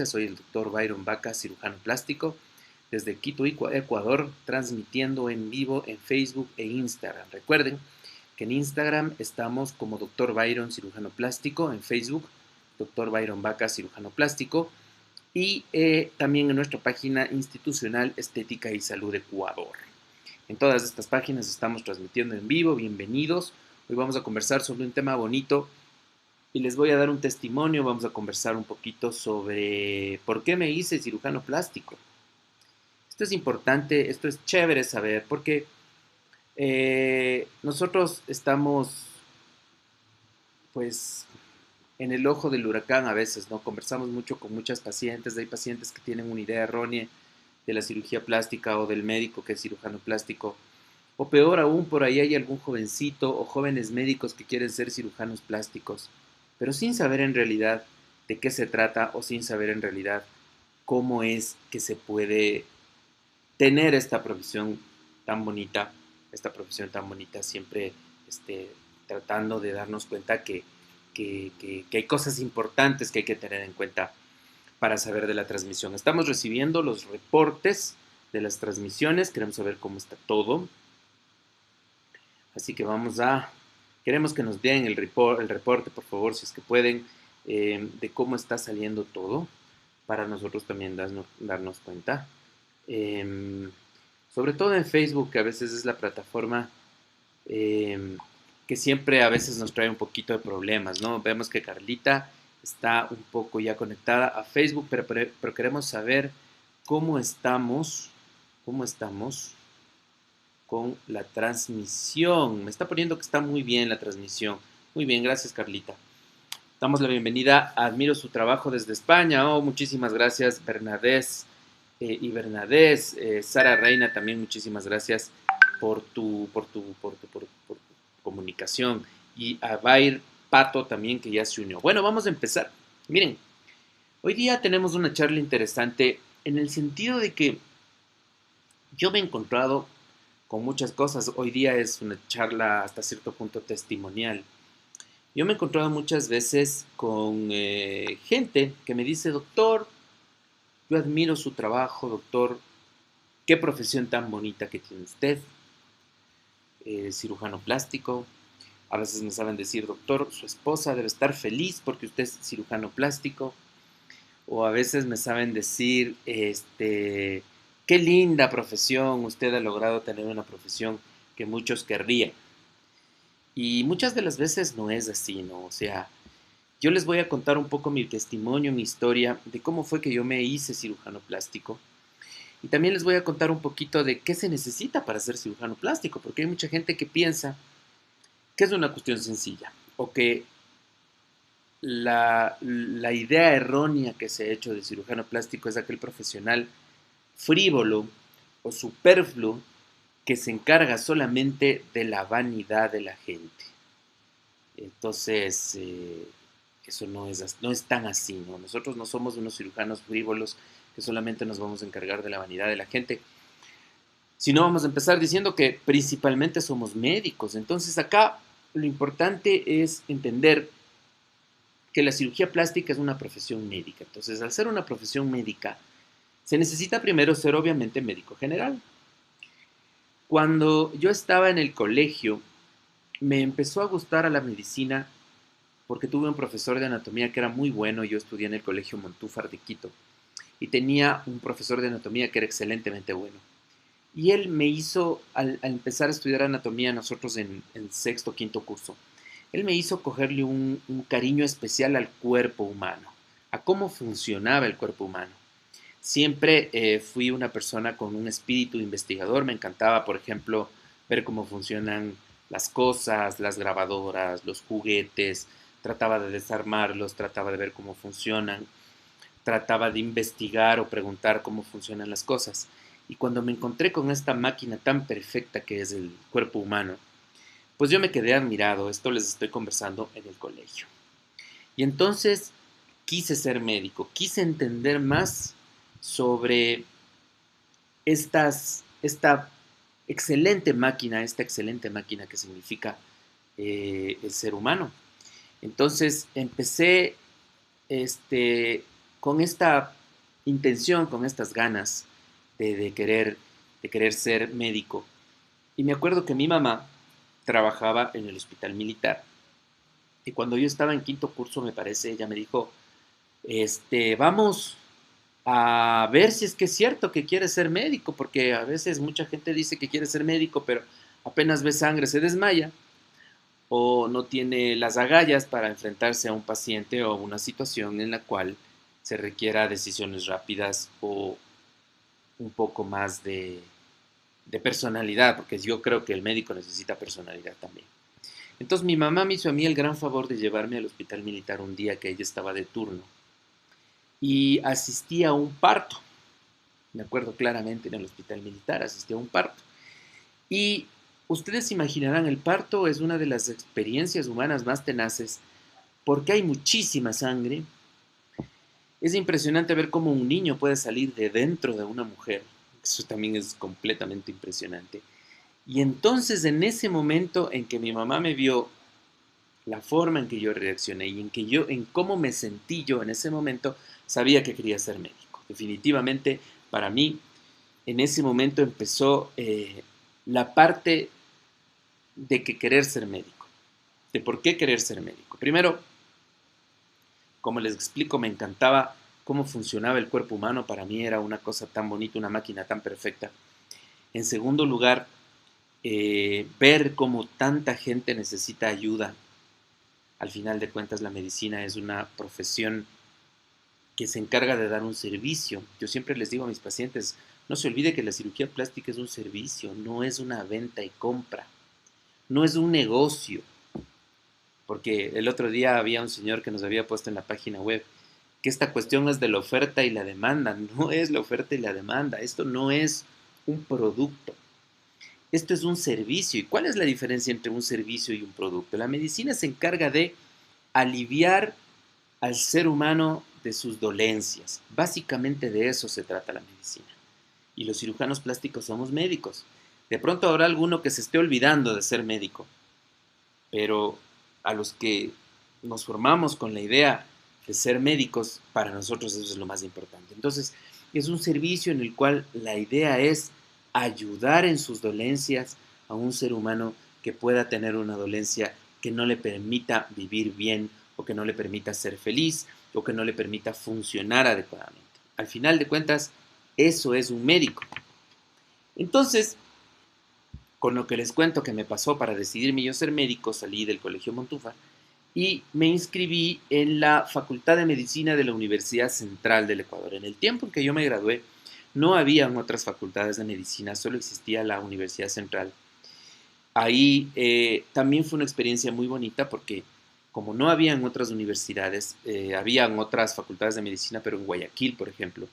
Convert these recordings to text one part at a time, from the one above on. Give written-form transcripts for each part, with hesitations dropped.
Soy el doctor Byron Vaca, cirujano plástico, desde Quito, Ecuador, transmitiendo en vivo en Facebook e Instagram. Recuerden que en Instagram estamos como Dr. Byron Cirujano Plástico, en Facebook Dr. Byron Vaca Cirujano Plástico y también en nuestra página institucional Estética y Salud Ecuador. En todas estas páginas estamos transmitiendo en vivo. Bienvenidos. Hoy vamos a conversar sobre un tema bonito y les voy a dar un testimonio. Vamos a conversar un poquito sobre por qué me hice cirujano plástico. Esto es importante, esto es chévere saber porque nosotros estamos pues en el ojo del huracán a veces, ¿no? Conversamos mucho con muchas pacientes, hay pacientes que tienen una idea errónea de la cirugía plástica o del médico que es cirujano plástico, o peor aún, por ahí hay algún jovencito o jóvenes médicos que quieren ser cirujanos plásticos, pero sin saber en realidad de qué se trata o sin saber en realidad cómo es que se puede tener esta profesión tan bonita, siempre tratando de darnos cuenta que hay cosas importantes que hay que tener en cuenta para saber de la transmisión. Estamos recibiendo los reportes de las transmisiones, queremos saber cómo está todo. Así que queremos que nos den el reporte, por favor, si es que pueden, de cómo está saliendo todo, para nosotros también darnos cuenta. Sobre todo en Facebook, que a veces es la plataforma que siempre a veces nos trae un poquito de problemas, ¿no? Vemos que Carlita está un poco ya conectada a Facebook, pero queremos saber cómo estamos con la transmisión. Me está poniendo que está muy bien la transmisión. Muy bien, gracias Carlita. Damos la bienvenida a Admiro su trabajo desde España. Oh, muchísimas gracias Bernadés y Bernadés. Sara Reina también muchísimas gracias por tu comunicación. Y a Bair Pato también que ya se unió. Bueno, vamos a empezar. Miren, hoy día tenemos una charla interesante en el sentido de que yo me he encontrado con muchas cosas. Hoy día es una charla hasta cierto punto testimonial. Yo me he encontrado muchas veces con gente que me dice, doctor, yo admiro su trabajo, doctor, qué profesión tan bonita que tiene usted, cirujano plástico. A veces me saben decir, doctor, su esposa debe estar feliz porque usted es cirujano plástico. O a veces me saben decir, qué linda profesión, usted ha logrado tener una profesión que muchos querrían. Y muchas de las veces no es así, ¿no? O sea, yo les voy a contar un poco mi testimonio, mi historia, de cómo fue que yo me hice cirujano plástico. Y también les voy a contar un poquito de qué se necesita para ser cirujano plástico, porque hay mucha gente que piensa que es una cuestión sencilla, o que la idea errónea que se ha hecho de cirujano plástico es aquel profesional frívolo o superfluo que se encarga solamente de la vanidad de la gente. Entonces, eso no es tan así, ¿no? Nosotros no somos unos cirujanos frívolos que solamente nos vamos a encargar de la vanidad de la gente, sino vamos a empezar diciendo que principalmente somos médicos. Entonces, acá lo importante es entender que la cirugía plástica es una profesión médica. Entonces, al ser una profesión médica, se necesita primero ser obviamente médico general. Cuando yo estaba en el colegio, me empezó a gustar a la medicina porque tuve un profesor de anatomía que era muy bueno. Yo estudié en el colegio Montúfar de Quito y tenía un profesor de anatomía que era excelentemente bueno. Y él me hizo, al empezar a estudiar anatomía, nosotros en sexto, quinto curso, él me hizo cogerle un cariño especial al cuerpo humano, a cómo funcionaba el cuerpo humano. Siempre fui una persona con un espíritu investigador. Me encantaba, por ejemplo, ver cómo funcionan las cosas, las grabadoras, los juguetes. Trataba de desarmarlos, trataba de ver cómo funcionan, trataba de investigar o preguntar cómo funcionan las cosas. Y cuando me encontré con esta máquina tan perfecta que es el cuerpo humano, pues yo me quedé admirado. Esto les estoy conversando en el colegio. Y entonces quise ser médico, quise entender más sobre esta esta excelente máquina que significa el ser humano. Entonces empecé con esta intención, con estas ganas de querer ser médico. Y me acuerdo que mi mamá trabajaba en el hospital militar. Y cuando yo estaba en quinto curso, me parece, ella me dijo, vamos a ver si es que es cierto que quiere ser médico, porque a veces mucha gente dice que quiere ser médico, pero apenas ve sangre se desmaya o no tiene las agallas para enfrentarse a un paciente o a una situación en la cual se requiera decisiones rápidas o un poco más de personalidad, porque yo creo que el médico necesita personalidad también. Entonces mi mamá me hizo a mí el gran favor de llevarme al hospital militar un día que ella estaba de turno y asistí a un parto. Me acuerdo claramente en el hospital militar, asistí a un parto. Y ustedes se imaginarán, el parto es una de las experiencias humanas más tenaces porque hay muchísima sangre. Es impresionante ver cómo un niño puede salir de dentro de una mujer. Eso también es completamente impresionante. Y entonces en ese momento en que mi mamá me vio la forma en que yo reaccioné y en cómo me sentí yo en ese momento, sabía que quería ser médico. Definitivamente, para mí, en ese momento empezó la parte de que querer ser médico, de por qué querer ser médico. Primero, como les explico, me encantaba cómo funcionaba el cuerpo humano, para mí era una cosa tan bonita, una máquina tan perfecta. En segundo lugar, ver cómo tanta gente necesita ayuda. Al final de cuentas, la medicina es una profesión que se encarga de dar un servicio. Yo siempre les digo a mis pacientes, no se olvide que la cirugía plástica es un servicio, no es una venta y compra, no es un negocio. Porque el otro día había un señor que nos había puesto en la página web que esta cuestión es de la oferta y la demanda, no es la oferta y la demanda, esto no es un producto, esto es un servicio. ¿Y cuál es la diferencia entre un servicio y un producto? La medicina se encarga de aliviar al ser humano de sus dolencias. Básicamente de eso se trata la medicina. Y los cirujanos plásticos somos médicos. De pronto habrá alguno que se esté olvidando de ser médico, pero a los que nos formamos con la idea de ser médicos, para nosotros eso es lo más importante. Entonces, es un servicio en el cual la idea es ayudar en sus dolencias a un ser humano que pueda tener una dolencia que no le permita vivir bien o que no le permita ser feliz o que no le permita funcionar adecuadamente. Al final de cuentas, eso es un médico. Entonces, con lo que les cuento que me pasó para decidirme yo ser médico, salí del Colegio Montúfar y me inscribí en la Facultad de Medicina de la Universidad Central del Ecuador. En el tiempo en que yo me gradué, no habían otras facultades de medicina, solo existía la Universidad Central. Ahí también fue una experiencia muy bonita porque como no habían otras universidades, habían otras facultades de medicina, pero en Guayaquil, por ejemplo.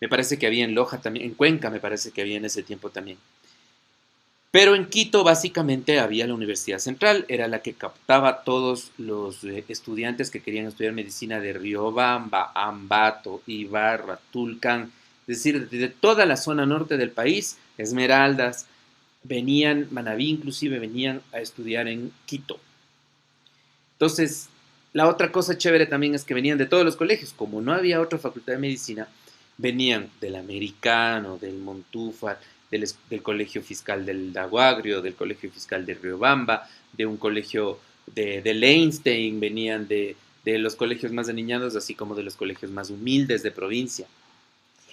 Me parece que había en Loja también, en Cuenca me parece que había en ese tiempo también. Pero en Quito básicamente había la Universidad Central, era la que captaba a todos los estudiantes que querían estudiar medicina de Riobamba, Ambato, Ibarra, Tulcán, es decir, de toda la zona norte del país, Esmeraldas, venían, Manabí inclusive, venían a estudiar en Quito. Entonces, la otra cosa chévere también es que venían de todos los colegios, como no había otra facultad de medicina, venían del Americano, del Montúfar, del Colegio Fiscal del Daguagrio, del Colegio Fiscal de Riobamba, de un colegio de Leinstein, venían de los colegios más aniñados, así como de los colegios más humildes de provincia.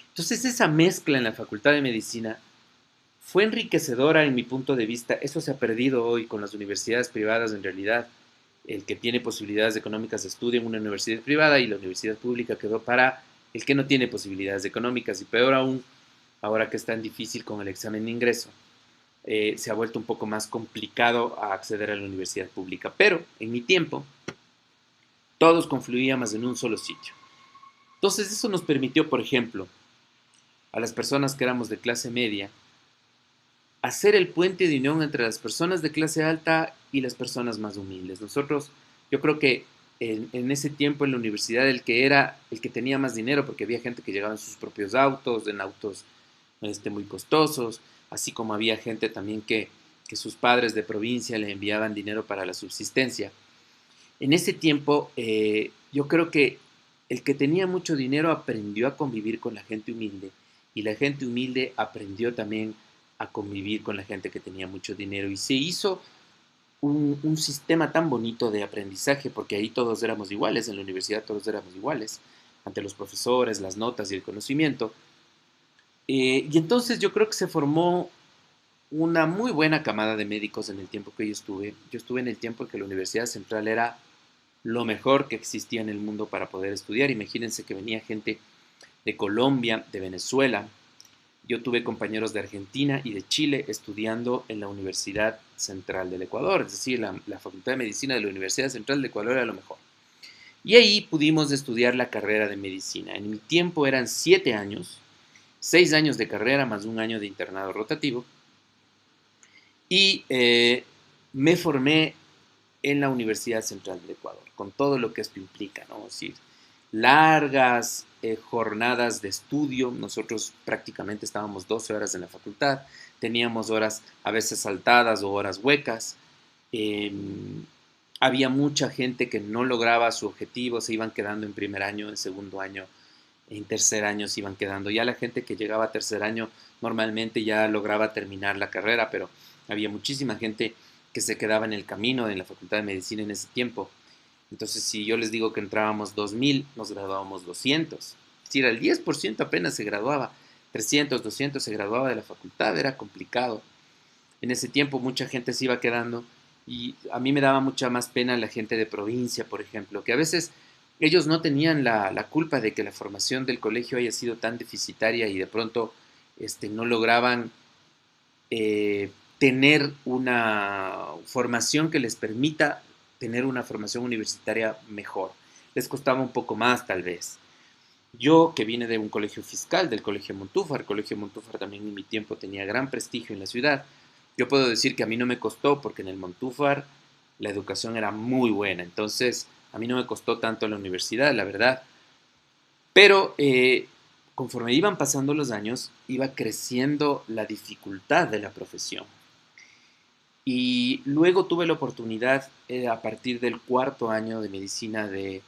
Entonces esa mezcla en la Facultad de Medicina fue enriquecedora en mi punto de vista. Eso se ha perdido hoy con las universidades privadas en realidad. El que tiene posibilidades económicas estudia en una universidad privada y la universidad pública quedó para el que no tiene posibilidades económicas y peor aún, ahora que es tan difícil con el examen de ingreso, se ha vuelto un poco más complicado a acceder a la universidad pública. Pero en mi tiempo, todos confluíamos en un solo sitio. Entonces eso nos permitió, por ejemplo, a las personas que éramos de clase media, hacer el puente de unión entre las personas de clase alta y las personas más humildes. Nosotros, yo creo que en ese tiempo en la universidad el que tenía más dinero, porque había gente que llegaba en sus propios autos, en autos muy costosos, así como había gente también que sus padres de provincia le enviaban dinero para la subsistencia. En ese tiempo, yo creo que el que tenía mucho dinero aprendió a convivir con la gente humilde y la gente humilde aprendió también a convivir con la gente que tenía mucho dinero y se hizo un sistema tan bonito de aprendizaje porque ahí todos éramos iguales, en la universidad todos éramos iguales, ante los profesores, las notas y el conocimiento. Y entonces yo creo que se formó una muy buena camada de médicos en el tiempo que yo estuve. Yo estuve en el tiempo en que la Universidad Central era lo mejor que existía en el mundo para poder estudiar. Imagínense que venía gente de Colombia, de Venezuela. Yo tuve compañeros de Argentina y de Chile estudiando en la Universidad Central del Ecuador, es decir, la Facultad de Medicina de la Universidad Central del Ecuador era lo mejor. Y ahí pudimos estudiar la carrera de medicina. En mi tiempo eran 7 años, 6 años de carrera más un año de internado rotativo. Y me formé en la Universidad Central del Ecuador, con todo lo que esto implica, ¿no? Es decir, largas jornadas de estudio. Nosotros prácticamente estábamos 12 horas en la facultad, teníamos horas a veces saltadas o horas huecas. Eh, Había mucha gente que no lograba su objetivo, se iban quedando en primer año, en segundo año, en tercer año se iban quedando. Ya la gente que llegaba a tercer año normalmente ya lograba terminar la carrera, pero había muchísima gente que se quedaba en el camino en la Facultad de Medicina en ese tiempo. Entonces, si yo les digo que entrábamos 2000, nos graduábamos 200. Es decir, el 10% apenas se graduaba, 300, 200 se graduaba de la facultad, era complicado. En ese tiempo mucha gente se iba quedando y a mí me daba mucha más pena la gente de provincia, por ejemplo, que a veces ellos no tenían la culpa de que la formación del colegio haya sido tan deficitaria y de pronto no lograban tener una formación que les permita tener una formación universitaria mejor. Les costaba un poco más, tal vez. Yo, que vine de un colegio fiscal, del Colegio Montúfar, el Colegio Montúfar también en mi tiempo tenía gran prestigio en la ciudad, yo puedo decir que a mí no me costó porque en el Montúfar la educación era muy buena, entonces a mí no me costó tanto la universidad, la verdad. Pero conforme iban pasando los años, iba creciendo la dificultad de la profesión. Y luego tuve la oportunidad, a partir del cuarto año de medicina, de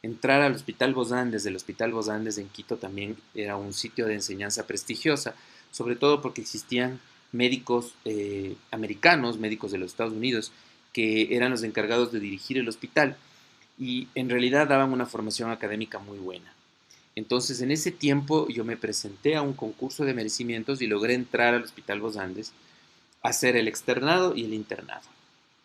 entrar al Hospital Bos Andes. El Hospital Bos Andes en Quito también era un sitio de enseñanza prestigiosa, sobre todo porque existían médicos americanos, médicos de los Estados Unidos, que eran los encargados de dirigir el hospital y en realidad daban una formación académica muy buena. Entonces, en ese tiempo yo me presenté a un concurso de merecimientos y logré entrar al Hospital Bos Andes, hacer el externado y el internado.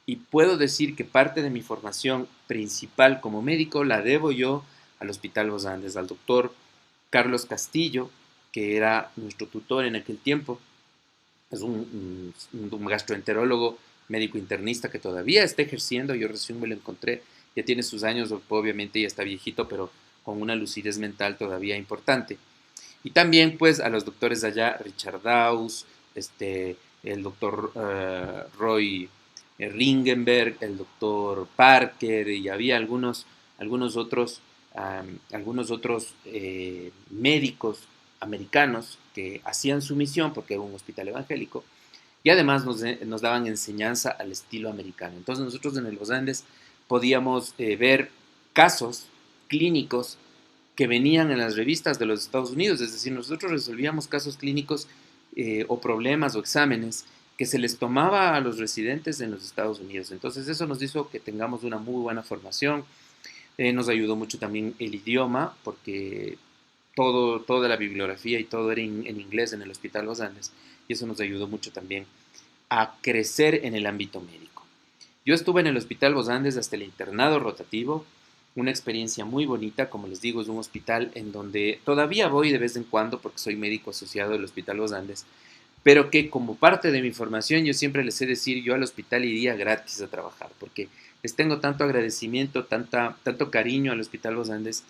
Y puedo decir que parte de mi formación principal como médico la debo yo al Hospital Bos Andes, al doctor Carlos Castillo, que era nuestro tutor en aquel tiempo. Es un gastroenterólogo, médico internista que todavía está ejerciendo. Yo recién me lo encontré, ya tiene sus años, obviamente ya está viejito, pero con una lucidez mental todavía importante. Y también pues a los doctores de allá, Richard Daus, el doctor Roy Ringenberg, el doctor Parker, y había algunos otros médicos americanos que hacían su misión porque era un hospital evangélico y además nos daban enseñanza al estilo americano. Entonces nosotros en el Los Andes podíamos ver casos clínicos que venían en las revistas de los Estados Unidos, es decir, nosotros resolvíamos casos clínicos o problemas o exámenes que se les tomaba a los residentes en los Estados Unidos. Entonces eso nos hizo que tengamos una muy buena formación, nos ayudó mucho también el idioma, porque toda la bibliografía y todo era en inglés en el Hospital Los Andes, y eso nos ayudó mucho también a crecer en el ámbito médico. Yo estuve en el Hospital Los Andes hasta el internado rotativo, una experiencia muy bonita. Como les digo, es un hospital en donde todavía voy de vez en cuando porque soy médico asociado del Hospital Los Andes, pero que como parte de mi formación yo siempre les sé decir, yo al hospital iría gratis a trabajar, porque les tengo tanto agradecimiento, tanto cariño al Hospital Los Andes,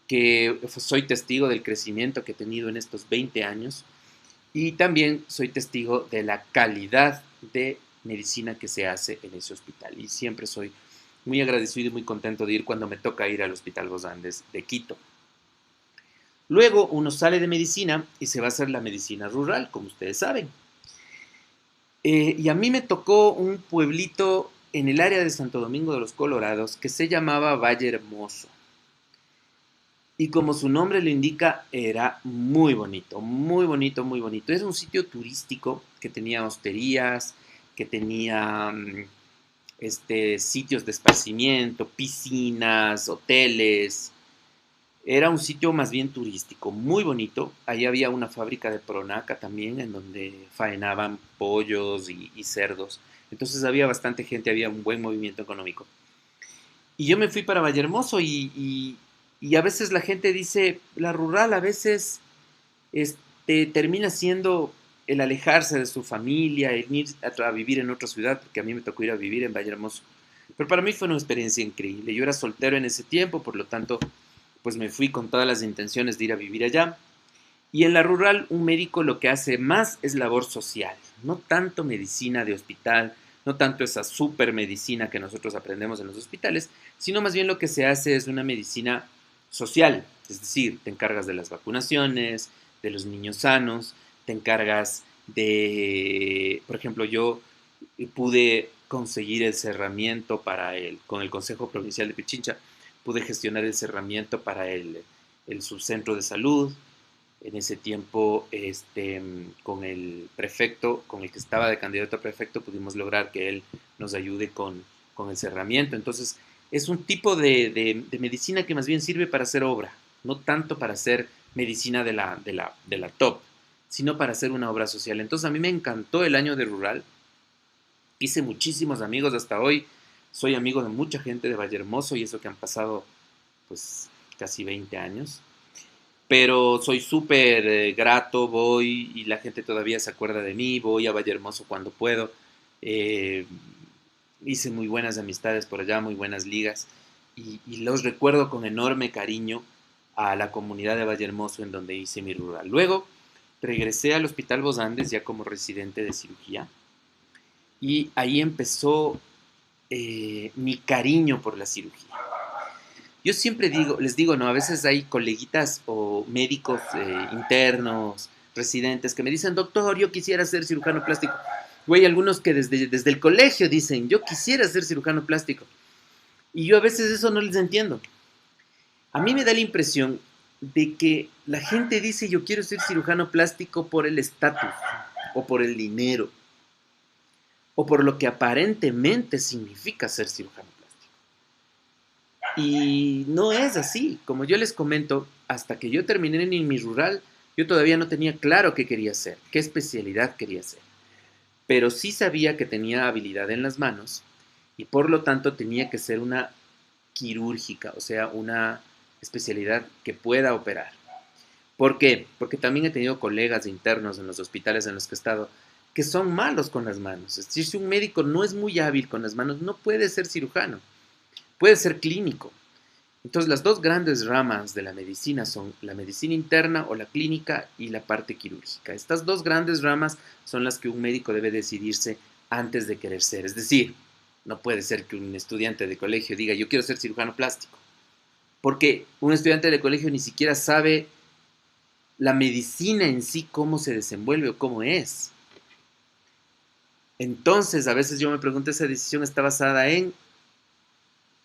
que soy testigo del crecimiento que he tenido en estos 20 años y también soy testigo de la calidad de medicina que se hace en ese hospital. Y siempre soy muy agradecido y muy contento de ir cuando me toca ir al Hospital Los Andes de Quito. Luego uno sale de medicina y se va a hacer la medicina rural, como ustedes saben. Y a mí me tocó un pueblito en el área de Santo Domingo de los Colorados que se llamaba Valle Hermoso. Y como su nombre lo indica, era muy bonito, muy bonito, muy bonito. Es un sitio turístico que tenía hosterías, que tenía sitios de esparcimiento, piscinas, hoteles. Era un sitio más bien turístico, muy bonito. Ahí había una fábrica de pronaca también, en donde faenaban pollos y cerdos. Entonces había bastante gente, había un buen movimiento económico. Y yo me fui para Vallehermoso y a veces la gente dice, la rural a veces termina siendo el alejarse de su familia, el ir a vivir en otra ciudad, porque a mí me tocó ir a vivir en Vallehermoso. Pero para mí fue una experiencia increíble. Yo era soltero en ese tiempo, por lo tanto, pues me fui con todas las intenciones de ir a vivir allá. Y en la rural, un médico lo que hace más es labor social, no tanto medicina de hospital, no tanto esa super medicina que nosotros aprendemos en los hospitales, sino más bien lo que se hace es una medicina social, es decir, te encargas de las vacunaciones, de los niños sanos, te encargas de, por ejemplo, yo pude conseguir el cerramiento con el Consejo Provincial de Pichincha, pude gestionar el cerramiento para el subcentro de salud. En ese tiempo, con el prefecto, con el que estaba de candidato a prefecto, pudimos lograr que él nos ayude con el cerramiento. Entonces, es un tipo de medicina que más bien sirve para hacer obra, no tanto para hacer medicina de la top, sino para hacer una obra social. Entonces, a mí me encantó el año de rural, hice muchísimos amigos hasta hoy, soy amigo de mucha gente de Vallehermoso y eso que han pasado, pues, casi 20 años. Pero soy súper grato, voy y la gente todavía se acuerda de mí, voy a Vallehermoso cuando puedo. Eh, Hice muy buenas amistades por allá, muy buenas ligas y los recuerdo con enorme cariño a la comunidad de Vallehermoso en donde hice mi rural. Luego regresé al Hospital Bos Andes ya como residente de cirugía y ahí empezó mi cariño por la cirugía. Yo siempre digo, les digo, no, a veces hay coleguitas o médicos internos, residentes, que me dicen, doctor, yo quisiera ser cirujano plástico. Güey, algunos que desde el colegio dicen, yo quisiera ser cirujano plástico. Y yo a veces eso no les entiendo. A mí me da la impresión de que la gente dice, yo quiero ser cirujano plástico por el estatus, o por el dinero, o por lo que aparentemente significa ser cirujano plástico. Y no es así. Como yo les comento, hasta que yo terminé en mi rural, yo todavía no tenía claro qué quería hacer, qué especialidad quería hacer. Pero sí sabía que tenía habilidad en las manos y por lo tanto tenía que ser una quirúrgica, o sea, una especialidad que pueda operar. ¿Por qué? Porque también he tenido colegas internos en los hospitales en los que he estado que son malos con las manos. Es decir, si un médico no es muy hábil con las manos, no puede ser cirujano, puede ser clínico. Entonces, las dos grandes ramas de la medicina son la medicina interna o la clínica y la parte quirúrgica. Estas dos grandes ramas son las que un médico debe decidirse antes de querer ser. Es decir, no puede ser que un estudiante de colegio diga yo quiero ser cirujano plástico, porque un estudiante de colegio ni siquiera sabe la medicina en sí, cómo se desenvuelve o cómo es. Entonces, a veces yo me pregunto, esa decisión está basada en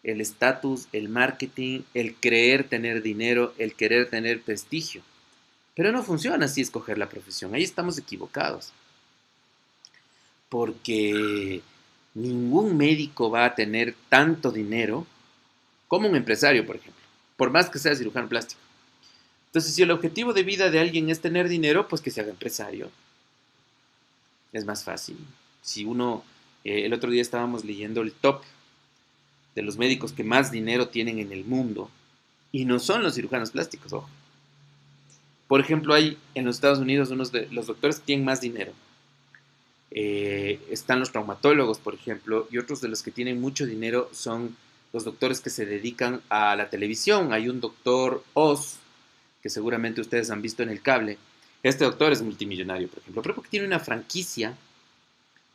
el estatus, el marketing, el creer tener dinero, el querer tener prestigio. Pero no funciona así escoger la profesión. Ahí estamos equivocados. Porque ningún médico va a tener tanto dinero como un empresario, por ejemplo. Por más que sea cirujano plástico. Entonces, si el objetivo de vida de alguien es tener dinero, pues que se haga empresario. Es más fácil. Si uno, el otro día estábamos leyendo el top de los médicos que más dinero tienen en el mundo, y no son los cirujanos plásticos, ojo. Por ejemplo, hay en los Estados Unidos unos de los doctores que tienen más dinero. Están los traumatólogos, por ejemplo, y otros de los que tienen mucho dinero son los doctores que se dedican a la televisión. Hay un doctor Oz, que seguramente ustedes han visto en el cable. Este doctor es multimillonario, por ejemplo, pero porque tiene una franquicia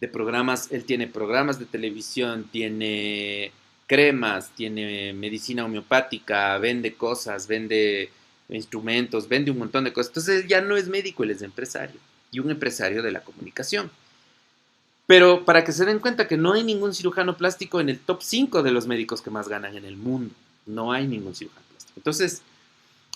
de programas. Él tiene programas de televisión, tiene cremas, tiene medicina homeopática, vende cosas, vende instrumentos, vende un montón de cosas. Entonces él ya no es médico, él es empresario y un empresario de la comunicación. Pero para que se den cuenta que no hay ningún cirujano plástico en el top 5 de los médicos que más ganan en el mundo. No hay ningún cirujano plástico. Entonces,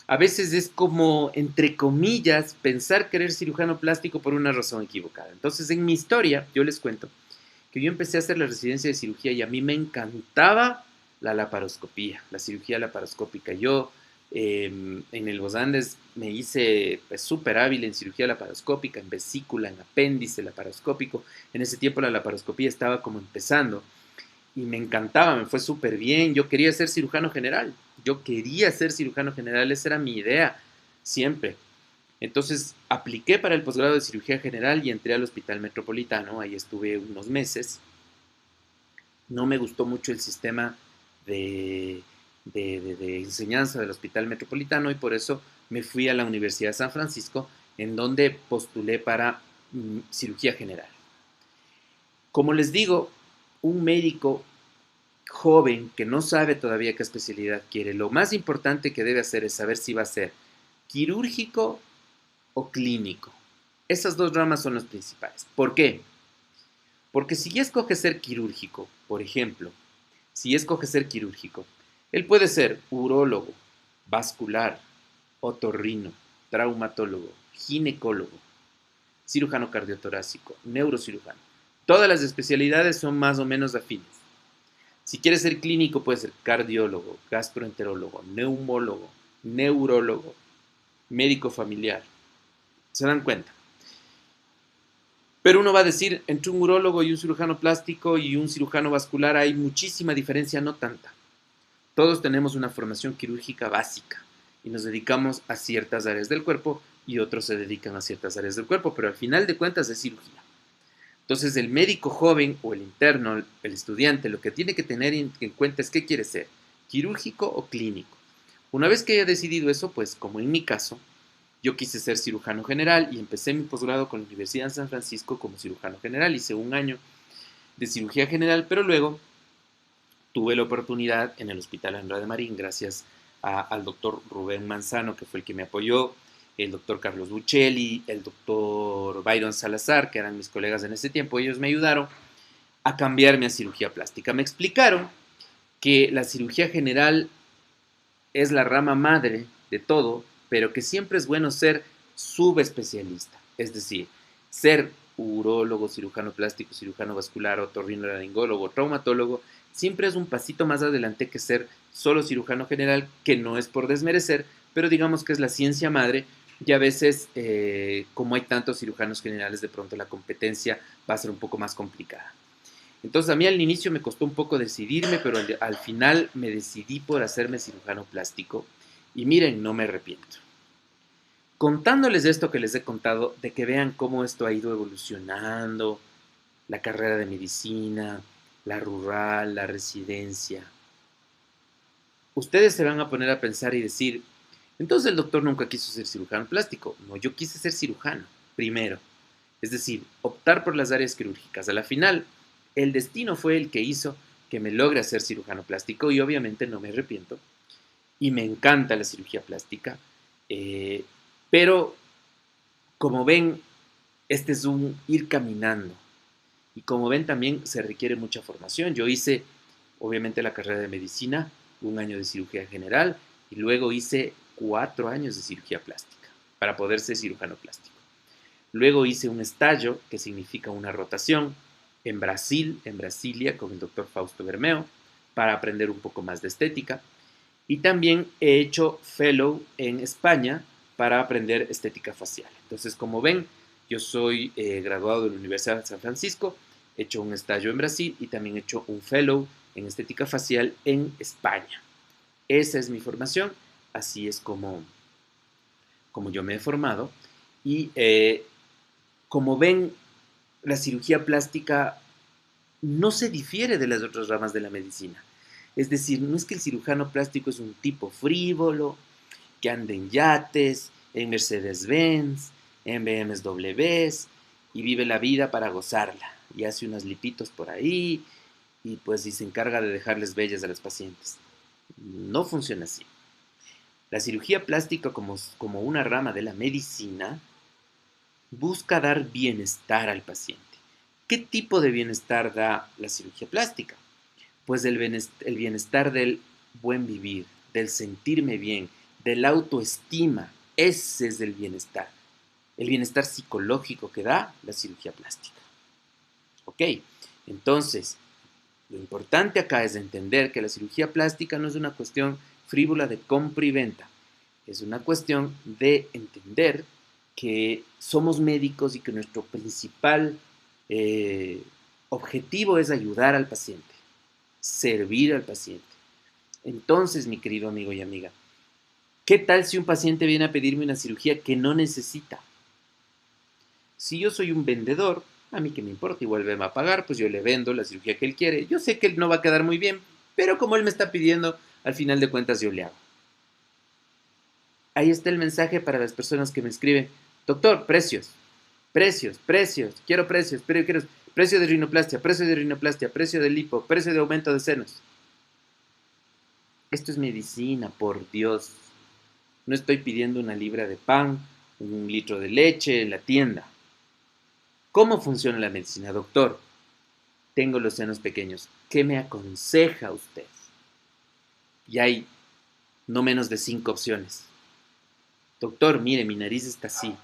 a veces es como, entre comillas, pensar querer cirujano plástico por una razón equivocada. Entonces, en mi historia, yo les cuento que yo empecé a hacer la residencia de cirugía y a mí me encantaba la laparoscopía, la cirugía laparoscópica. Yo en el Los Andes me hice pues, súper hábil en cirugía laparoscópica, en vesícula, en apéndice laparoscópico. En ese tiempo la laparoscopía estaba como empezando y me encantaba, me fue súper bien. Yo quería ser cirujano general. Yo quería ser cirujano general, esa era mi idea, siempre. Entonces apliqué para el posgrado de cirugía general y entré al Hospital Metropolitano. Ahí estuve unos meses. No me gustó mucho el sistema de, de enseñanza del Hospital Metropolitano y por eso me fui a la Universidad de San Francisco, en donde postulé para cirugía general. Como les digo, un médico joven que no sabe todavía qué especialidad quiere, lo más importante que debe hacer es saber si va a ser quirúrgico o clínico. Esas dos ramas son las principales. ¿Por qué? Porque si ya escoge ser quirúrgico, por ejemplo, si escoge ser quirúrgico, él puede ser urólogo, vascular, otorrino, traumatólogo, ginecólogo, cirujano cardiotorácico, neurocirujano. Todas las especialidades son más o menos afines. Si quiere ser clínico, puede ser cardiólogo, gastroenterólogo, neumólogo, neurólogo, médico familiar. ¿Se dan cuenta? Pero uno va a decir, entre un urólogo y un cirujano plástico y un cirujano vascular hay muchísima diferencia, no tanta. Todos tenemos una formación quirúrgica básica y nos dedicamos a ciertas áreas del cuerpo y otros se dedican a ciertas áreas del cuerpo, pero al final de cuentas es cirugía. Entonces el médico joven o el interno, el estudiante, lo que tiene que tener en cuenta es qué quiere ser, quirúrgico o clínico. Una vez que haya decidido eso, pues como en mi caso, yo quise ser cirujano general y empecé mi posgrado con la Universidad de San Francisco como cirujano general. Hice un año de cirugía general, pero luego tuve la oportunidad en el Hospital Andrade Marín, gracias al doctor Rubén Manzano, que fue el que me apoyó, el doctor Carlos Buccelli, el doctor Byron Salazar, que eran mis colegas en ese tiempo. Ellos me ayudaron a cambiarme a cirugía plástica. Me explicaron que la cirugía general es la rama madre de todo, pero que siempre es bueno ser subespecialista, es decir, ser urólogo, cirujano plástico, cirujano vascular, otorrinolaringólogo, traumatólogo, siempre es un pasito más adelante que ser solo cirujano general, que no es por desmerecer, pero digamos que es la ciencia madre y a veces, como hay tantos cirujanos generales, de pronto la competencia va a ser un poco más complicada. Entonces a mí al inicio me costó un poco decidirme, pero al final me decidí por hacerme cirujano plástico y miren, no me arrepiento. Contándoles esto que les he contado, de que vean cómo esto ha ido evolucionando, la carrera de medicina, la rural, la residencia, ustedes se van a poner a pensar y decir, entonces el doctor nunca quiso ser cirujano plástico. No, yo quise ser cirujano, primero. Es decir, optar por las áreas quirúrgicas. A la final, el destino fue el que hizo que me logre hacer cirujano plástico y obviamente no me arrepiento. Y me encanta la cirugía plástica. eh, pero, como ven, este es un ir caminando. Y como ven, también se requiere mucha formación. Yo hice, obviamente, la carrera de medicina, un año de cirugía general y luego hice 4 años de cirugía plástica para poder ser cirujano plástico. Luego hice un estallo, que significa una rotación, en Brasil, en Brasilia, con el doctor Fausto Bermeo, para aprender un poco más de estética. Y también he hecho fellow en España para aprender estética facial. Entonces, como ven, yo soy graduado de la Universidad de San Francisco, he hecho un estallo en Brasil y también he hecho un fellow en estética facial en España. Esa es mi formación, así es como yo me he formado. Y como ven, la cirugía plástica no se difiere de las otras ramas de la medicina. Es decir, no es que el cirujano plástico es un tipo frívolo, que anda en yates, en Mercedes-Benz, en BMWs y vive la vida para gozarla y hace unos lipitos por ahí y se encarga de dejarles bellas a las pacientes. No funciona así. La cirugía plástica como una rama de la medicina busca dar bienestar al paciente. ¿Qué tipo de bienestar da la cirugía plástica? Pues el bienestar del buen vivir, del sentirme bien, de la autoestima. Ese es el bienestar psicológico que da la cirugía plástica. Ok, entonces, lo importante acá es entender que la cirugía plástica no es una cuestión frívola de compra y venta. Es una cuestión de entender que somos médicos y que nuestro principal objetivo es ayudar al paciente, servir al paciente. Entonces, mi querido amigo y amiga, ¿qué tal si un paciente viene a pedirme una cirugía que no necesita? Si yo soy un vendedor, a mí que me importa, igual me va a pagar, pues yo le vendo la cirugía que él quiere. Yo sé que él no va a quedar muy bien, pero como él me está pidiendo, al final de cuentas yo le hago. Ahí está el mensaje para las personas que me escriben: doctor, precios, precios, precios, quiero precios, pero quiero precio de rinoplastia, precio de lipo, precio de aumento de senos. Esto es medicina, por Dios. No estoy pidiendo una libra de pan, un litro de leche en la tienda. ¿Cómo funciona la medicina, doctor? Tengo los senos pequeños. ¿Qué me aconseja usted? Y hay no menos de 5 opciones. Doctor, mire, mi nariz está así.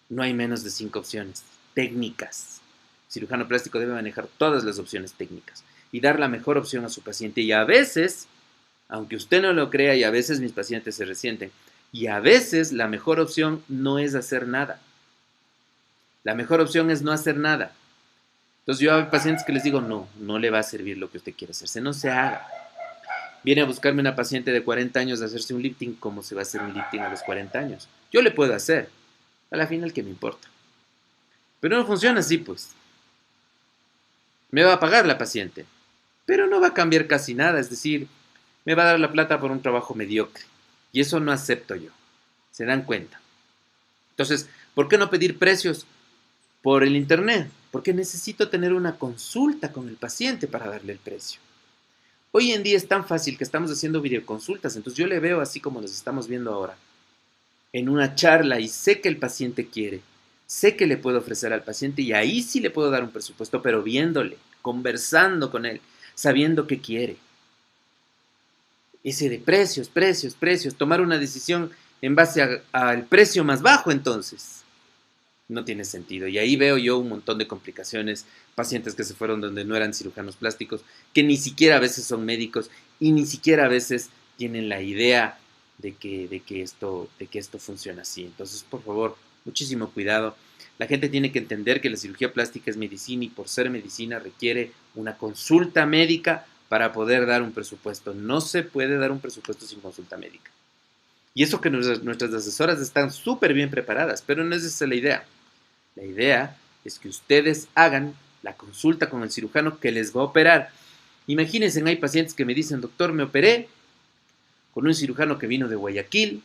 No hay menos de 5 opciones. Técnicas. El cirujano plástico debe manejar todas las opciones técnicas y dar la mejor opción a su paciente. Y a veces, aunque usted no lo crea, y a veces mis pacientes se resienten, y a veces la mejor opción no es hacer nada. La mejor opción es no hacer nada. Entonces yo a pacientes que les digo, no le va a servir lo que usted quiere hacerse, no se haga. Viene a buscarme una paciente de 40 años a hacerse un lifting. ¿Cómo se va a hacer un lifting a los 40 años? Yo le puedo hacer, a la final que me importa. Pero no funciona así, pues. Me va a pagar la paciente, pero no va a cambiar casi nada, es decir, me va a dar la plata por un trabajo mediocre. Y eso no acepto yo. ¿Se dan cuenta? Entonces, ¿por qué no pedir precios por el internet? Porque necesito tener una consulta con el paciente para darle el precio. Hoy en día es tan fácil que estamos haciendo videoconsultas, entonces yo le veo así como nos estamos viendo ahora, en una charla, y sé que el paciente quiere, sé que le puedo ofrecer al paciente y ahí sí le puedo dar un presupuesto, pero viéndole, conversando con él, sabiendo qué quiere. Ese de precios, precios, precios, tomar una decisión en base al precio más bajo, entonces no tiene sentido. Y ahí veo yo un montón de complicaciones, pacientes que se fueron donde no eran cirujanos plásticos, que ni siquiera a veces son médicos y ni siquiera a veces tienen la idea de que esto funciona así. Entonces, por favor, muchísimo cuidado. La gente tiene que entender que la cirugía plástica es medicina y por ser medicina requiere una consulta médica para poder dar un presupuesto. No se puede dar un presupuesto sin consulta médica. Y eso que nuestras asesoras están súper bien preparadas, pero no es esa la idea. La idea es que ustedes hagan la consulta con el cirujano que les va a operar. Imagínense, hay pacientes que me dicen: doctor, me operé con un cirujano que vino de Guayaquil,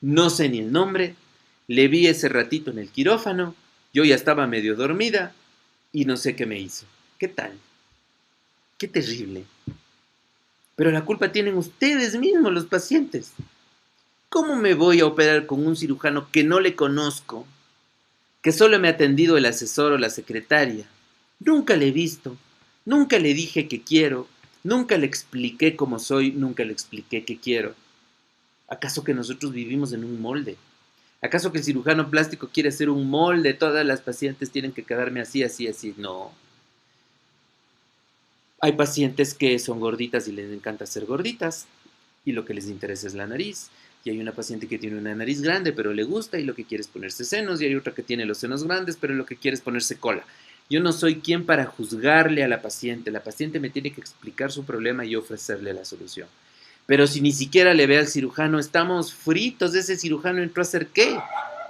no sé ni el nombre, le vi ese ratito en el quirófano, yo ya estaba medio dormida y no sé qué me hizo. ¿Qué tal? Qué terrible. Pero la culpa tienen ustedes mismos, los pacientes. ¿Cómo me voy a operar con un cirujano que no le conozco, que solo me ha atendido el asesor o la secretaria? Nunca le he visto, nunca le dije que quiero, nunca le expliqué cómo soy, nunca le expliqué qué quiero. ¿Acaso que nosotros vivimos en un molde? ¿Acaso que el cirujano plástico quiere hacer un molde? Todas las pacientes tienen que quedarme así, así, así. No. Hay pacientes que son gorditas y les encanta ser gorditas y lo que les interesa es la nariz. Y hay una paciente que tiene una nariz grande pero le gusta y lo que quiere es ponerse senos. Y hay otra que tiene los senos grandes pero lo que quiere es ponerse cola. Yo no soy quien para juzgarle a la paciente. La paciente me tiene que explicar su problema y yo ofrecerle la solución. Pero si ni siquiera le ve al cirujano, estamos fritos. Ese cirujano entró a hacer ¿qué?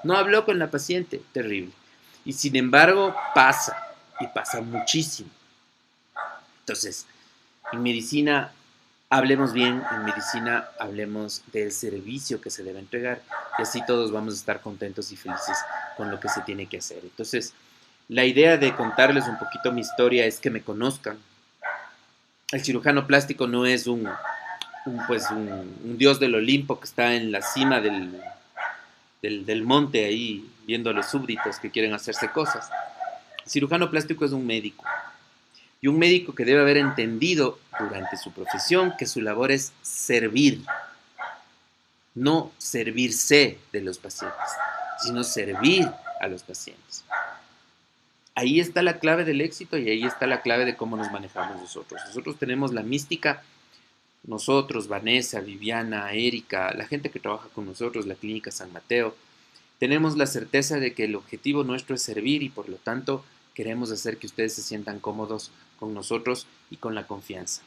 No habló con la paciente. Terrible. Y sin embargo pasa. Y pasa muchísimo. Entonces, en medicina hablemos bien, en medicina hablemos del servicio que se debe entregar y así todos vamos a estar contentos y felices con lo que se tiene que hacer. Entonces, la idea de contarles un poquito mi historia es que me conozcan. El cirujano plástico no es un dios del Olimpo que está en la cima del monte ahí viendo a los súbditos que quieren hacerse cosas. El cirujano plástico es un médico. Y un médico que debe haber entendido durante su profesión que su labor es servir. no servirse de los pacientes, sino servir a los pacientes. Ahí está la clave del éxito y ahí está la clave de cómo nos manejamos nosotros. Nosotros tenemos la mística, nosotros, Vanessa, Viviana, Erika, la gente que trabaja con nosotros, la Clínica San Mateo, tenemos la certeza de que el objetivo nuestro es servir y por lo tanto queremos hacer que ustedes se sientan cómodos con nosotros y con la confianza.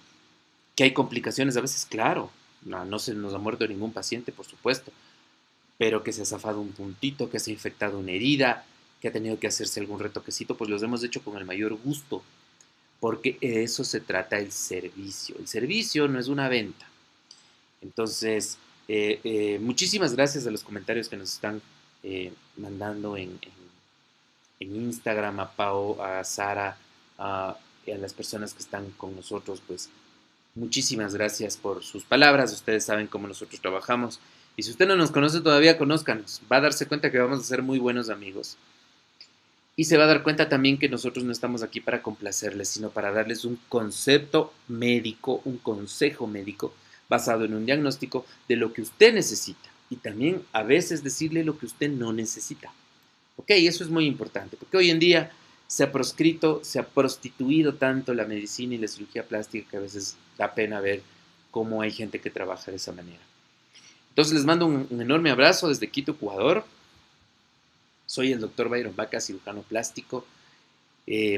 Que hay complicaciones a veces, claro, no se nos ha muerto ningún paciente, por supuesto, pero que se ha zafado un puntito, que se ha infectado una herida, que ha tenido que hacerse algún retoquecito, pues los hemos hecho con el mayor gusto, porque de eso se trata el servicio. El servicio no es una venta. Entonces, muchísimas gracias a los comentarios que nos están mandando en Instagram, a Pau, a Sara, y a las personas que están con nosotros, pues muchísimas gracias por sus palabras. Ustedes saben cómo nosotros trabajamos. Y si usted no nos conoce todavía, conózcanos. Va a darse cuenta que vamos a ser muy buenos amigos. Y se va a dar cuenta también que nosotros no estamos aquí para complacerles, sino para darles un concepto médico, un consejo médico basado en un diagnóstico de lo que usted necesita. Y también a veces decirle lo que usted no necesita. ¿Ok? Eso es muy importante, porque hoy en día se ha proscrito, se ha prostituido tanto la medicina y la cirugía plástica que a veces da pena ver cómo hay gente que trabaja de esa manera. Entonces les mando un enorme abrazo desde Quito, Ecuador. Soy el doctor Byron Vaca, cirujano plástico,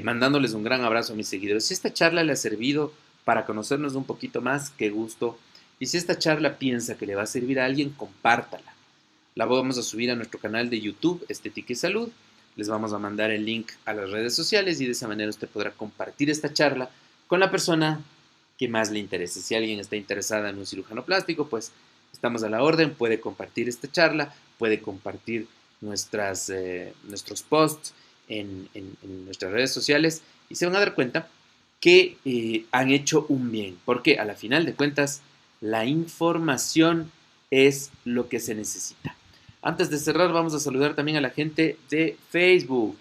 mandándoles un gran abrazo a mis seguidores. Si esta charla le ha servido para conocernos un poquito más, qué gusto. Y si esta charla piensa que le va a servir a alguien, compártala. La vamos a subir a nuestro canal de YouTube, Estética y Salud. Les vamos a mandar el link a las redes sociales y de esa manera usted podrá compartir esta charla con la persona que más le interese. Si alguien está interesada en un cirujano plástico, pues estamos a la orden. Puede compartir esta charla, puede compartir nuestros posts en nuestras redes sociales y se van a dar cuenta que han hecho un bien, porque a la final de cuentas la información es lo que se necesita. Antes de cerrar, vamos a saludar también a la gente de Facebook.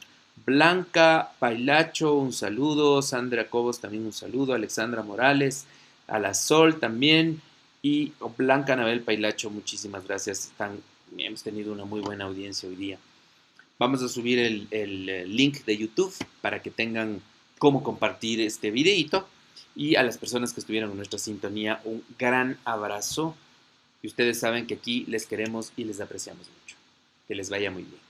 Blanca Pailacho, un saludo. Sandra Cobos, también un saludo. Alexandra Morales, a la Sol también. Y Blanca Anabel Pailacho, muchísimas gracias. Hemos tenido una muy buena audiencia hoy día. Vamos a subir el link de YouTube para que tengan cómo compartir este videito. Y a las personas que estuvieron en nuestra sintonía, un gran abrazo. Y ustedes saben que aquí les queremos y les apreciamos mucho. Que les vaya muy bien.